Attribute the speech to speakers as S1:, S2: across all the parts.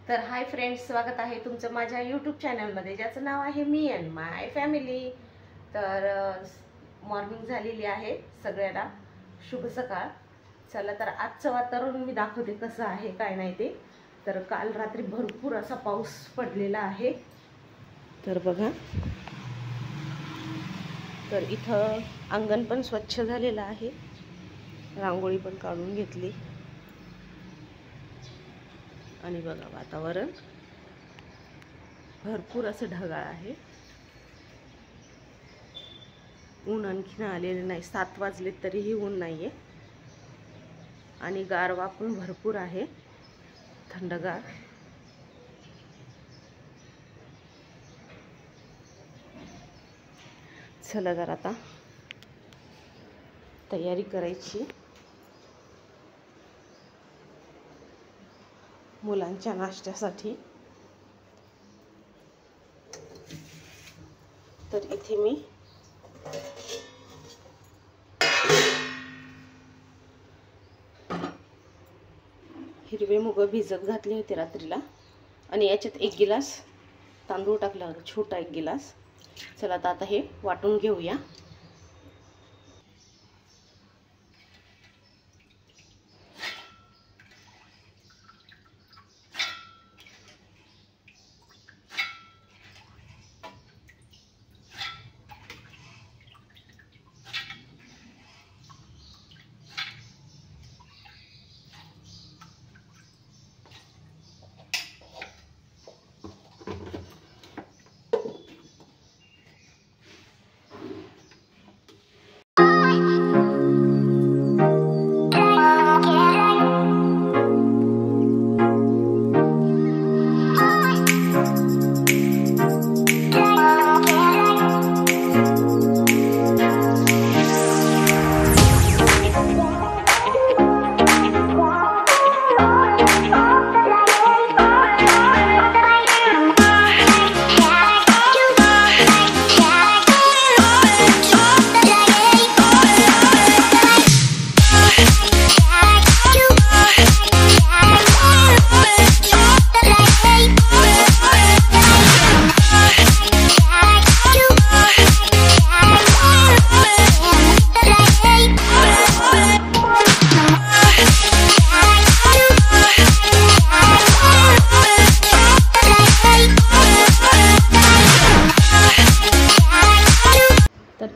S1: तर hi friends, स्वागत आहे तुमचं माझ्या यूट्यूब चॅनलमध्ये ज्याचं नाव आहे मी अँड माय फॅमिली। तर मॉर्निंग झालेली आहे, सगळ्यांना शुभ सकाळ। चला तर आजचं वातावरण मी दाखवते कसं आहे काय नाही ते। तर काल रात्री भरपूर असा पाऊस पडलेला आहे, तर बघा। तर इथं अंगण पण स्वच्छ झालेलं आहे, रांगोळी पण काढून घेतली आणि बघा वातावरण भरपूर असं ढगाळ आहे। ऊन आणखीन आलेलं नाही, 7 वाजले तरीही ऊन नाहीये आणि गारवा पण भरपूर आहे, थंडगार। चला जर आता तयारी करायची मुलांच्या नाश्त्यासाठी। तर इथे मी हिरवे मूग भिजत घातले होते रात्रीला आणि याच्यात 1 गिलास तांदूळ टाकला, छोटा 1 गिलास। चला आता हे वाटून घेऊया।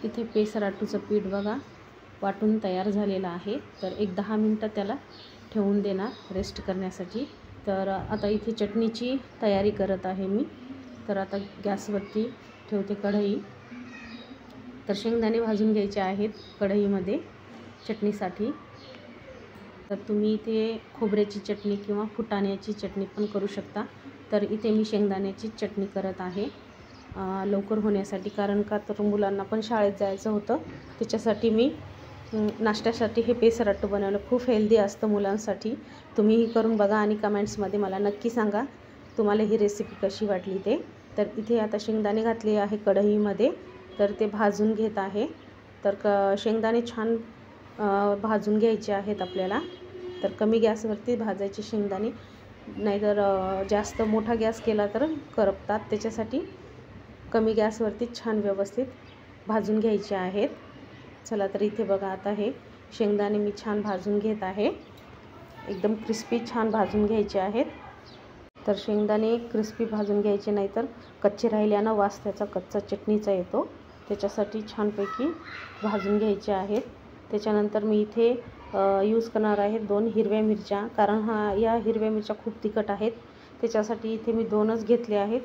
S1: इथे पेसराटूचं पीठ बघा वाटून तयार झालेलं आहे। तर एक 10 मिनिटं त्याला ठेवून देणार रेस्ट करण्यासाठी। तर आता इथे चटणीची तयारी करत आहे मी। तर आता गॅसवरती ठेवते कढई। तर शेंगदाणे भाजून घ्यायचे आहेत कढईमध्ये चटणीसाठी। तर तुम्ही इथे खोबऱ्याची चटणी किंवा फुटाण्याची चटणी पण करू शकता। तर इथे मी शेंगदाण्याची चटणी करत आहे लवकर होण्यासाठी, कारण का तर मुलांना पण शाळेत जायचं होतं, त्याच्यासाठी मी नाश्त्यासाठी हे पेसराट्टू बनवलं। खूप हेल्दी असतं मुलांसाठी, तुम्हीही करून बघा आणि कमेंट्समध्ये मला नक्की सांगा तुम्हाला ही रेसिपी कशी वाटली ते। तर इथे आता शेंगदाणे घातले आहे कढईमध्ये, तर ते भाजून घेत आहे। तर शेंगदाणे छान भाजून घ्यायचे आहेत आपल्याला। तर कमी गॅसवरती भाजायचे शेंगदाणे, नाहीतर जास्त मोठा गॅस केला तर करपतात, त्याच्यासाठी कमी गॅसवरती छान व्यवस्थित भाजून घ्यायचे आहेत। चला तर इथे बघा आता हे शेंगदाणे मी छान भाजून घेत आहे, एकदम क्रिस्पी छान भाजून घ्यायचे आहेत। तर शेंगदाणे क्रिस्पी भाजून घ्यायचे, नाहीतर कच्चे राहिल्यानं वास त्याचा कच्चा चटणीचा येतो, त्याच्यासाठी छानपैकी भाजून घ्यायचे आहेत। त्याच्यानंतर मी इथे यूज करणार आहे 2 हिरव्या मिरच्या, कारण या हिरव्या मिरच्या खूप तिखट आहेत, त्याच्यासाठी इथे मी 2च घेतले आहेत,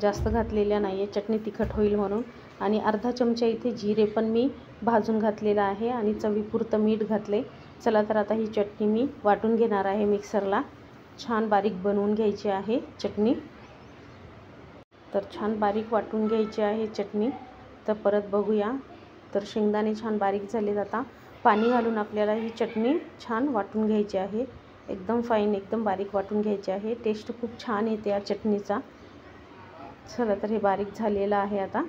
S1: जास्त घातलेल्या नाही आहे, चटणी तिखट होईल म्हणून। आणि अर्धा चमचा इथे जिरे पण मी भाजून घातलेला आहे आणि चवीपुरतं मीठ घातले। चला तर आता ही चटणी मी वाटून घेणार आहे मिक्सरला, छान बारीक बनवून घ्यायची आहे चटणी। तर छान बारीक वाटून घ्यायची आहे चटणी। तर परत बघूया, तर शेंगदाणे छान बारीक झालेत, आता पाणी घालून आपल्याला ही चटणी छान वाटून घ्यायची आहे, एकदम फाईन एकदम बारीक वाटून घ्यायची आहे। टेस्ट खूप छान येते या चटणीचा। चला तर हे बारीक झालेलं आहे आता।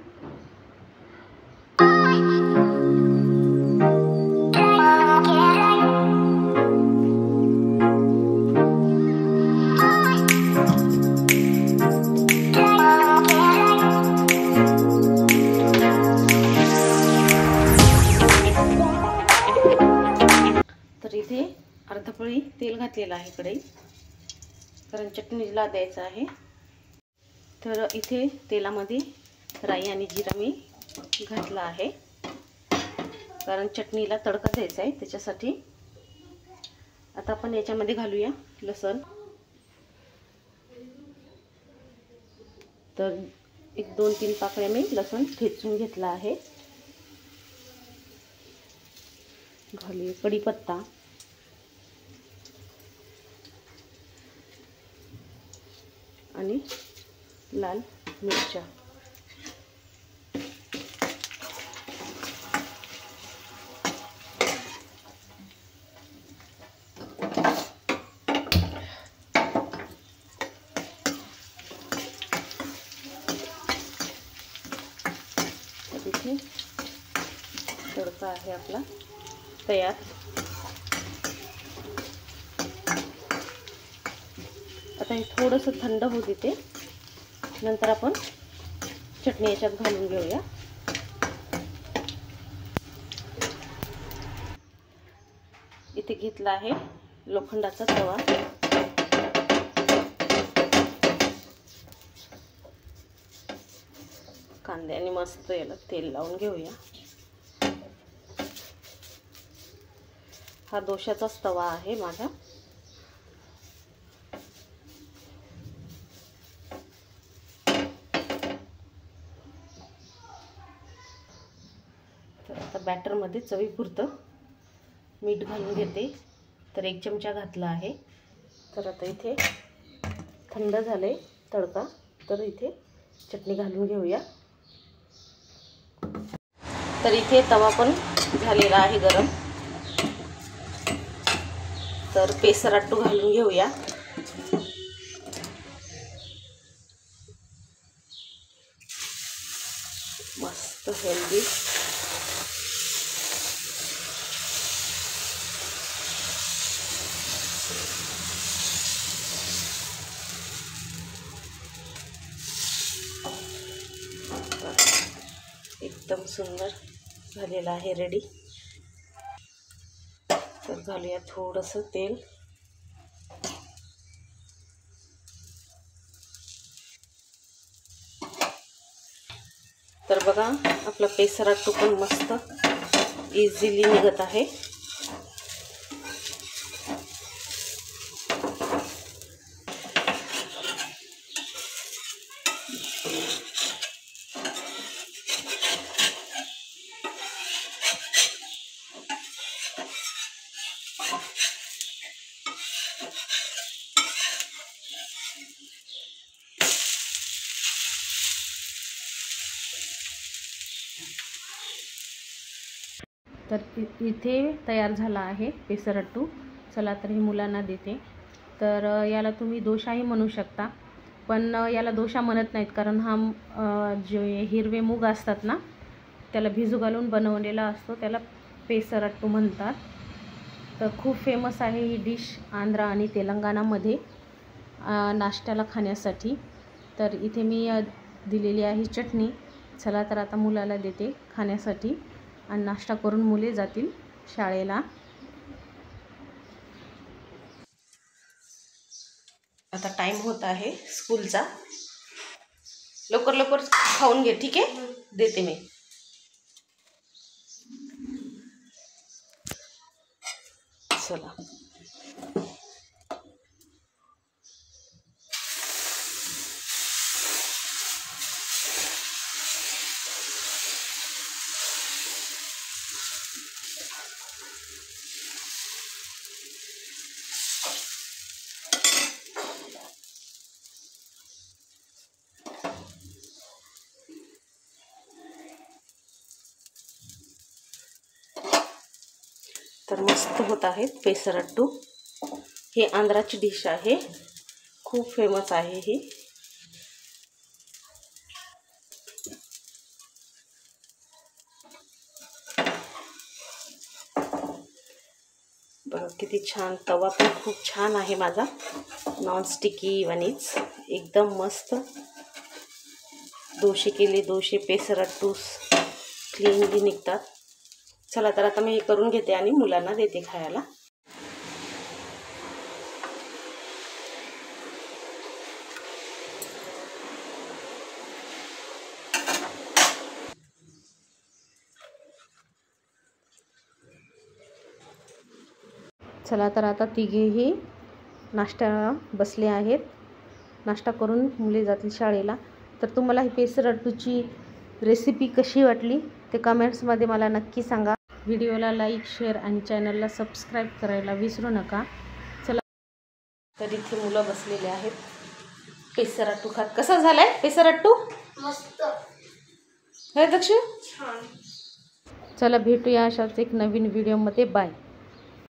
S1: तेल घातलेलं आहे कढईत, कारण चटणीला द्यायचं आहे. तर इथे तेलामध्ये राई आणि जिरा मी घातला आहे, कारण चटणीला तडका द्यायचा आहे त्याच्यासाठी. आता आपण याच्यामध्ये घालूया लसण. तर एक 2-3 पाकळ्या मी लसण ठेचून घेतला आहे. घालूया कढीपत्ता आणि लाल मिरच्या. इथे तडका आहे आपला तयार. आता हे थोडंसं थंड होऊ देते, नंतर आपण चटणी याच्यात घालून घेऊया. इथे घेतला आहे लोखंडाचा तवा. कांद्याने मस्त याला तेल लावून घेऊया. हा दोशाचाच तवा आहे माझा. तर आता बॅटरमध्ये चवीपुरतं मीठ घालून घेते. तर 1 चमचा घातला आहे. तर आता इथे थंड झाले तडका, तर इथे चटणी घालून घेऊया. तर इथे तवा पण झालेला आहे गरम. तर पेसराट्टू घालून घेऊया. मस्त हेल्दी. एकदम सुंदर झालेला आहे रेडी. तर घालूया थोडंसं तेल. तर बघा आपला पेसराट्टू पण मस्त इझिली निघत आहे. तर इथे तयार झाला आहे पेसरट्टू. चला तर हे मुलांना देते. तर याला तुम्ही दोशाही म्हणू शकता, पण याला दोशा म्हणत नाहीत, कारण हा जे हिरवे मूग असतात ना, त्याला भिजू घालून बनवलेला असतो, त्याला पेसरट्टू म्हणतात. तर खूप फेमस आहे ही डिश आंध्र आणि तेलंगणामध्ये नाश्त्याला खाण्यासाठी. तर इथे मी दिलेली आहे चटणी. चला तर आता मुलाला देते खाण्यासाठी, आणि नाश्ता करून मुले जातील शाळेला. आता टाइम होत आहे स्कूलचा. लवकर लवकर खाऊन घे, ठीक आहे? देते मी. चला. तर मस्त होत आहेत पेसरट्टू. हे आंध्राची डिश आहे, खूप फेमस आहे ही. बघा किती छान. तवा पण खूप छान आहे माझा, नॉन स्टिकी वनीच, एकदम मस्त. दोशे केले, दोशे पेसरट्टू क्लीनली निघतात. चला तर आता मी हे करून घेते आणि मुलांना देते खायला. चला तर आता तिघेही नाश्त्याला बसले आहेत. नाश्ता करून मुले जातील शाळेला. तर तुम्हाला ही पेसरट्टूची रेसिपी कशी वाटली ते कमेंट्समध्ये मला नक्की सांगा. व्हिडिओला लाईक, शेअर आणि चॅनलला सबस्क्राईब करायला विसरू नका. चला तर इथे मुलं बसलेले आहेत पेसरट्टू खात. कसा झालाय पेसरट्टू?
S2: मस्त.
S1: हे दक्ष
S2: छान.
S1: चला भेटूया अशाच एक नवीन व्हिडिओमध्ये. बाय.